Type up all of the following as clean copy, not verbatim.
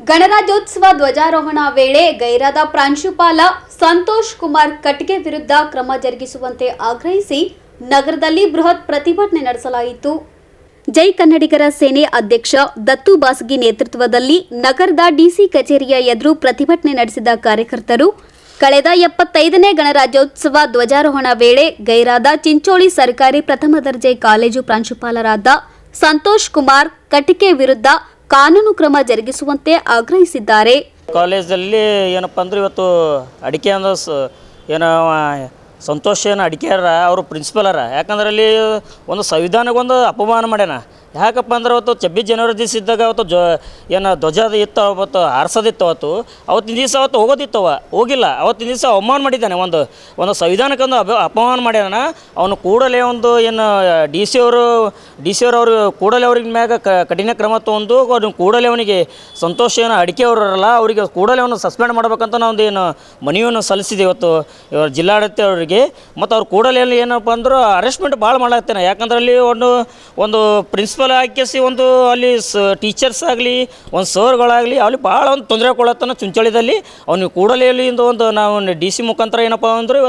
ಗಣರಾಜ್ಯೋತ್ಸವ ಧ್ವಜಾರೋಹಣ ವೇಳೆ ಗೈರಾದ ಪ್ರಾಂಶುಪಾಲ ಸಂತೋಷ್ ಕುಮಾರ್ ಕಟ್ಗೆ ವಿರುದ್ಧ ಕ್ರಮ ಜರುಗಿಸುವಂತೆ ಆಗ್ರಹಿಸಿ ನಗರದಲ್ಲಿ ಬೃಹತ್ ಪ್ರತಿಭಟನೆ ನಡೆಸಲಾಯಿತು. ಜೈ ಕನ್ನಡಿಗರ ಸೇನೆ ಅಧ್ಯಕ್ಷ ದತ್ತು ಬಾಸಗಿ ನೇತೃತ್ವದಲ್ಲಿ ನಗರದ ಡಿಸಿ ಕಚೇರಿಯ ಎದುರು ಪ್ರತಿಭಟನೆ ನಡೆಸಿದ ಕಾರ್ಯಕರ್ತರು ಕಳೆದ 75ನೇ ಗಣರಾಜ್ಯೋತ್ಸವ ಧ್ವಜಾರೋಹಣ ವೇಳೆ ಗೈರಾದ ಚಿಂಚೋಳಿ ಸರ್ಕಾರಿ ಪ್ರಥಮ ದರ್ಜೆ ಕಾಲೇಜು ಪ್ರಾಂಶುಪಾಲರಾದ ಸಂತೋಷ್ ಕುಮಾರ್ ಕಟ್ಗೆ ವಿರುದ್ಧ ಕಾನೂನು ಕ್ರಮ ಜರುಗಿಸುವಂತೆ ಆಗ್ರಹಿಸಿದ್ದಾರೆ. ಕಾಲೇಜಲ್ಲಿ ಏನಪ್ಪ ಅಂದ್ರೆ ಇವತ್ತು ಅಡಿಕೆ ಏನೋ ಸಂತೋಷ್ ಅಡಿಕೆರ ಅವರು ಪ್ರಿನ್ಸಿಪಲರ, ಯಾಕಂದ್ರೆ ಅಲ್ಲಿ ಒಂದು ಸಂವಿಧಾನಕ್ಕೊಂದು ಅಪಮಾನ ಮಾಡ್ಯಾನ. ಯಾಕಪ್ಪ ಅಂದ್ರೆ ಅವತ್ತು 26 ಜನವರಿ ದಿವಸ ಇದ್ದಾಗ ಅವತ್ತು ಏನು ಧ್ವಜದ ಇತ್ತು, ಅವತ್ತು ಆರಿಸೋದಿತ್ತು. ಅವತ್ತಿನ ದಿವಸ ಹೋಗೋದಿತ್ತವ, ಹೋಗಿಲ್ಲ. ಅವತ್ತಿನ ದಿವಸ ಅವಮಾನ ಮಾಡಿದ್ದಾನೆ, ಒಂದು ಸಂವಿಧಾನಕ್ಕೊಂದು ಅಪಮಾನ ಮಾಡ್ಯಾನ. ಅವನು ಕೂಡಲೇ ಒಂದು ಏನು ಡಿ ಸಿ ಅವರು ಕೂಡಲೇ ಅವ್ರಿಗೆ ಮ್ಯಾಗ ಕಠಿಣ ಕ್ರಮ ತೊಗೊಂಡು ಅವ್ನು ಕೂಡಲೇ ಅವನಿಗೆ ಸಂತೋಷ ಅಡಿಕೆ ಅವರಲ್ಲ ಅವರಿಗೆ ಕೂಡಲೇ ಅವನು ಸಸ್ಪೆಂಡ್ ಮಾಡ್ಬೇಕಂತ ನಾವು ಏನು ಮನವಿಯನ್ನು ಸಲ್ಲಿಸಿದೆ ಇವತ್ತು ಜಿಲ್ಲಾಡಳಿತ ಅವರಿಗೆ. ಮತ್ತು ಅವ್ರು ಕೂಡಲೇ ಏನಪ್ಪ ಅಂದ್ರೆ ಅರೆಸ್ಟ್ಮೆಂಟ್ ಭಾಳ ಮಾಡಾಕ್ತೇನೆ. ಯಾಕಂದ್ರೆ ಅಲ್ಲಿ ಒಂದು ಪ್ರಿನ್ಸಿಪಲ್ ಹಾಕಿಸಿ ಒಂದು ಅಲ್ಲಿ ಟೀಚರ್ಸ್ ಆಗಲಿ ಒಂದು ಸರ್ಗಳಾಗಲಿ ಅಲ್ಲಿ ಭಾಳ ಒಂದು ತೊಂದರೆ ಕೊಡತ್ತಾನ ಚುಂಚಳಿದಲ್ಲಿ. ಅವನಿಗೆ ಕೂಡಲೇ ಒಂದು ನಾವು ಡಿ ಸಿ ಮುಖಾಂತರ ಏನಪ್ಪ ಅಂದ್ರೆ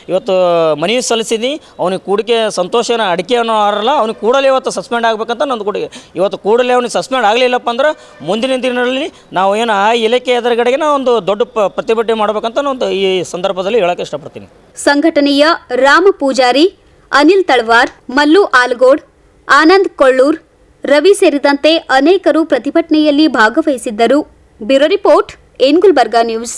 ಇವತ್ತು ಮನವಿ ಸಲ್ಲಿಸಿದ್ವಿ. ಅವನಿಗೆ ಕೂಡಿಕೆ ಸಂತೋಷನ ಅಡಿಕೆಯನ್ನು ಆರಲ್ಲ, ಅವ್ನಿಗೆ ಕೂಡಲೇ ಇವತ್ತು ಸಸ್ಪೆಂಡ್ ಆಗಬೇಕಂತ ನಂದು ಕೂಡಿಗೆ. ಇವತ್ತು ಕೂಡಲೇ ಅವ್ನಿಗೆ ಸಸ್ಪೆಂಡ್ ಆಗಲಿಲ್ಲಪ್ಪ ಅಂದ್ರೆ ಮುಂದಿನ ದಿನಗಳಲ್ಲಿ ನಾವು ಏನು ಆ ಇಲಾಖೆ ಎದುರುಗಡೆಗೆ ಒಂದು ದೊಡ್ಡ ಪ್ರತಿಭಟನೆ ಮಾಡಬೇಕಂತ ಒಂದು ಈ ಸಂದರ್ಭದಲ್ಲಿ ಹೇಳೋಕ್ಕೆ ಇಷ್ಟಪಡ್ತೀನಿ. ಸಂಘಟನೆಯ ರಾಮ ಪೂಜಾರಿ, ಅನಿಲ್ ತಳವಾರ್, ಮಲ್ಲು ಆಲ್ಗೋಡ್, ಆನಂದ್ ಕೊಳ್ಳೂರ್, ರವಿ ಸೇರಿದಂತೆ ಅನೇಕರು ಪ್ರತಿಭಟನೆಯಲ್ಲಿ ಭಾಗವಹಿಸಿದ್ದರು. ಬ್ಯೂರೋ ರಿಪೋರ್ಟ್, ಏನ್ ಗುಲ್ಬರ್ಗಾ ನ್ಯೂಸ್.